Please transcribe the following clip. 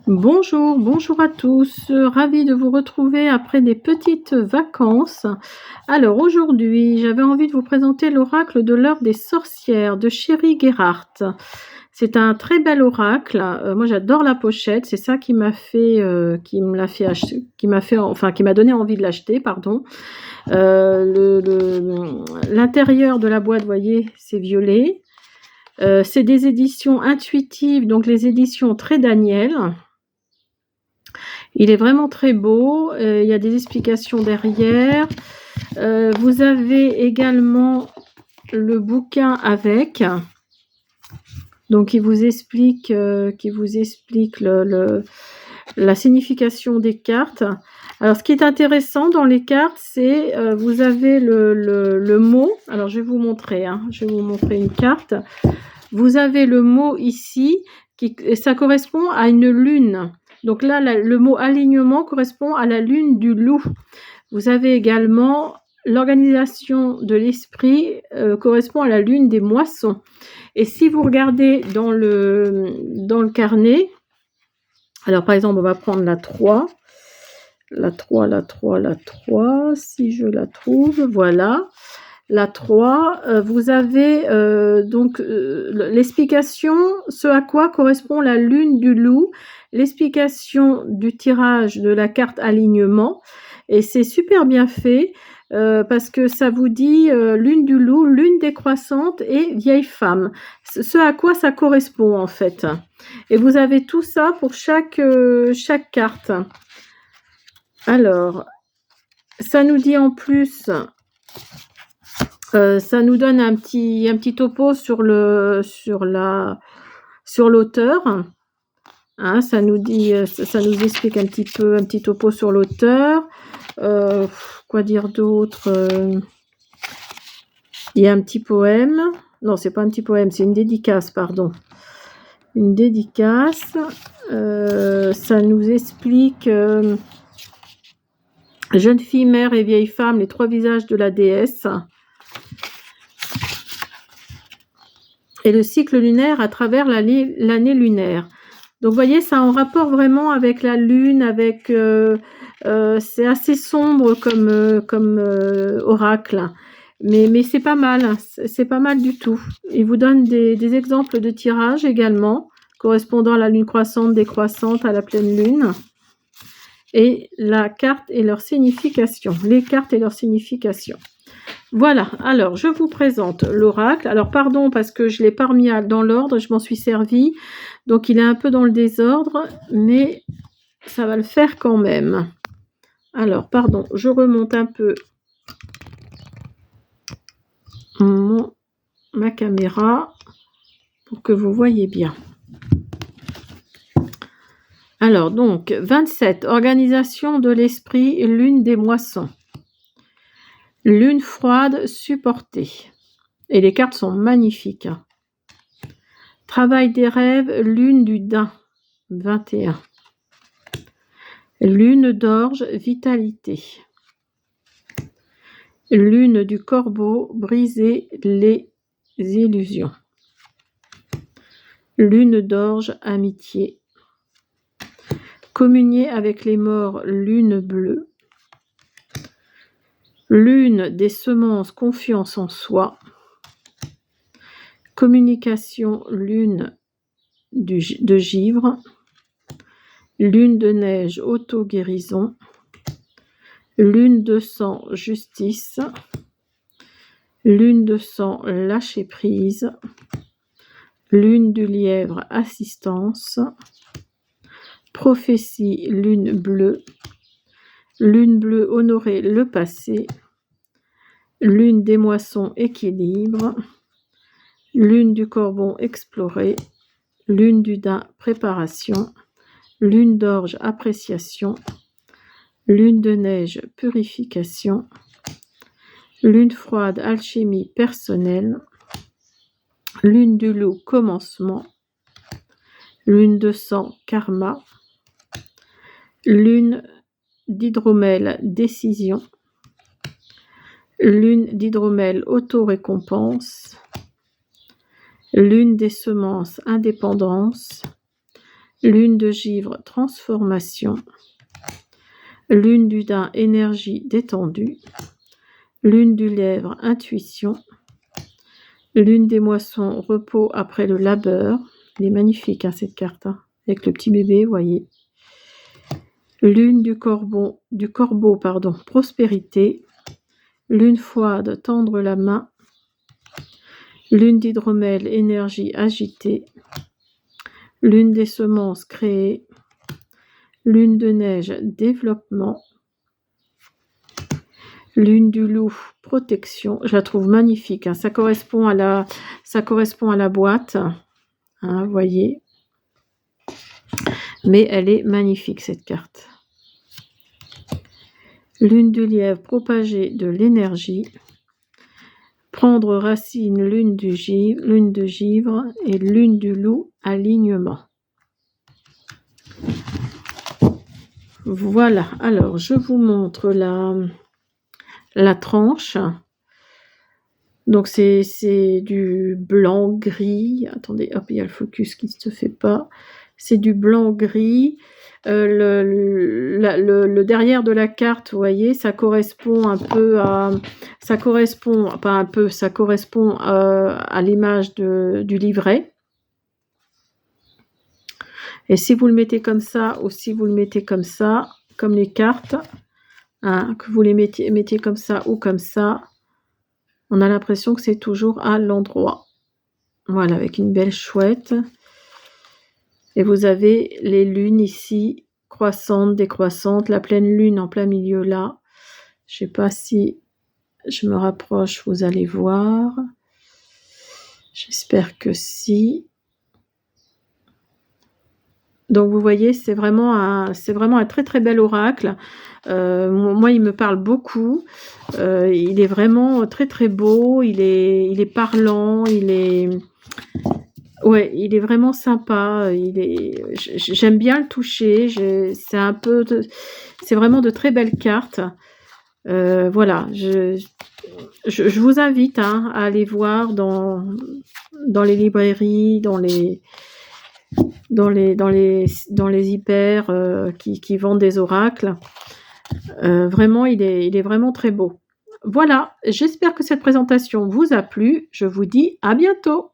Bonjour, bonjour à tous. Ravie de vous retrouver après des petites vacances. Alors aujourd'hui, j'avais envie de vous présenter l'oracle de l'heure des sorcières de Sherry Gerhardt. C'est un très bel oracle. Moi, j'adore la pochette. C'est ça qui m'a fait, qui me l'a fait acheter, qui m'a donné envie de l'acheter, pardon. L'intérieur de la boîte, vous voyez, c'est violet. C'est des éditions intuitives, donc les éditions Très Daniel. Il est vraiment très beau, il y a des explications derrière. Vous avez également le bouquin avec, donc qui vous explique la signification des cartes. Alors ce qui est intéressant dans les cartes, c'est vous avez le mot. Alors je vais vous montrer une carte. Vous avez le mot ici, ça correspond à une lune. Donc là, le mot alignement correspond à la lune du loup. Vous avez également l'organisation de l'esprit correspond à la lune des moissons. Et si vous regardez dans le carnet, alors par exemple, on va prendre la 3. La 3, si je la trouve, voilà. La 3, vous avez l'explication, ce à quoi correspond la lune du loup, l'explication du tirage de la carte alignement, et c'est super bien fait parce que ça vous dit lune du loup, lune décroissante et vieille femme, ce à quoi ça correspond en fait. Et vous avez tout ça pour chaque carte. Alors, ça nous dit en plus... ça nous donne un petit topo sur l'auteur. Hein, ça nous explique un petit topo sur l'auteur. Quoi dire d'autre? Il y a un petit poème. Non, c'est pas un petit poème, c'est une dédicace, pardon. Une dédicace. Ça nous explique jeune fille, mère et vieille femme, les trois visages de la déesse. Et le cycle lunaire à travers l'année lunaire. Donc, vous voyez, ça en rapport vraiment avec la lune, c'est assez sombre comme oracle, mais c'est pas mal, c'est pas mal du tout. Il vous donne des exemples de tirage également, correspondant à la lune croissante, décroissante, à la pleine lune, et la carte et leur signification, les cartes et leur signification. Voilà, alors je vous présente l'oracle. Alors pardon parce que je ne l'ai pas remis dans l'ordre, je m'en suis servi. Donc il est un peu dans le désordre, mais ça va le faire quand même. Alors pardon, je remonte un peu ma caméra pour que vous voyez bien. Alors donc 27, organisation de l'esprit, lune des moissons. Lune froide supportée. Et les cartes sont magnifiques. Travail des rêves, lune du daim, 21. Lune d'orge, vitalité. Lune du corbeau, briser les illusions. Lune d'orge, amitié. Communier avec les morts, lune bleue. Lune des semences, confiance en soi. Communication, lune de givre. Lune de neige, auto-guérison. Lune de sang, justice. Lune de sang, lâcher prise. Lune du lièvre, assistance. Prophétie, lune bleue. Lune bleue, honorer le passé. Lune des moissons, équilibre. Lune du corbeau, explorer. Lune du daim, préparation. Lune d'orge, appréciation. Lune de neige, purification. Lune froide, alchimie personnelle. Lune du loup, commencement. Lune de sang, karma. Lune d'hydromel, décision. Lune d'hydromel, auto-récompense. Lune des semences, indépendance. Lune de givre, transformation. Lune du daim, énergie détendue. Lune du lièvre, intuition. Lune des moissons, repos après le labeur. Elle est magnifique, hein, cette carte, hein, avec le petit bébé, vous voyez. Lune du corbeau, prospérité. Lune froide, tendre la main. Lune d'hydromel, énergie agitée. Lune des semences, créée. Lune de neige, développement. Lune du loup, protection. Je la trouve magnifique, hein. Ça correspond à la boîte, hein, vous voyez. Mais elle est magnifique, cette carte. Lune du lièvre, propager de l'énergie. Prendre racine, lune de givre et lune du loup, alignement. Voilà, alors je vous montre la tranche. Donc c'est du blanc-gris. Attendez, hop, il y a le focus qui ne se fait pas. C'est du blanc-gris. Le derrière de la carte, vous voyez, ça correspond un peu à... Ça correspond, pas un peu, ça correspond à l'image du livret. Et si vous le mettez comme ça, ou si vous le mettez comme ça, comme les cartes, hein, que vous les mettiez comme ça ou comme ça, on a l'impression que c'est toujours à l'endroit. Voilà, avec une belle chouette. Et vous avez les lunes ici, croissantes, décroissantes, la pleine lune en plein milieu là. Je ne sais pas si je me rapproche, vous allez voir. J'espère que si. Donc vous voyez, c'est vraiment un très très bel oracle. Moi, il me parle beaucoup. Il est vraiment très très beau. Il est parlant. Ouais, il est vraiment sympa. J'aime bien le toucher. C'est vraiment de très belles cartes. Voilà, je vous invite, hein, à aller voir dans les librairies, dans les hyper qui vendent des oracles. Vraiment, il est vraiment très beau. Voilà, j'espère que cette présentation vous a plu. Je vous dis à bientôt.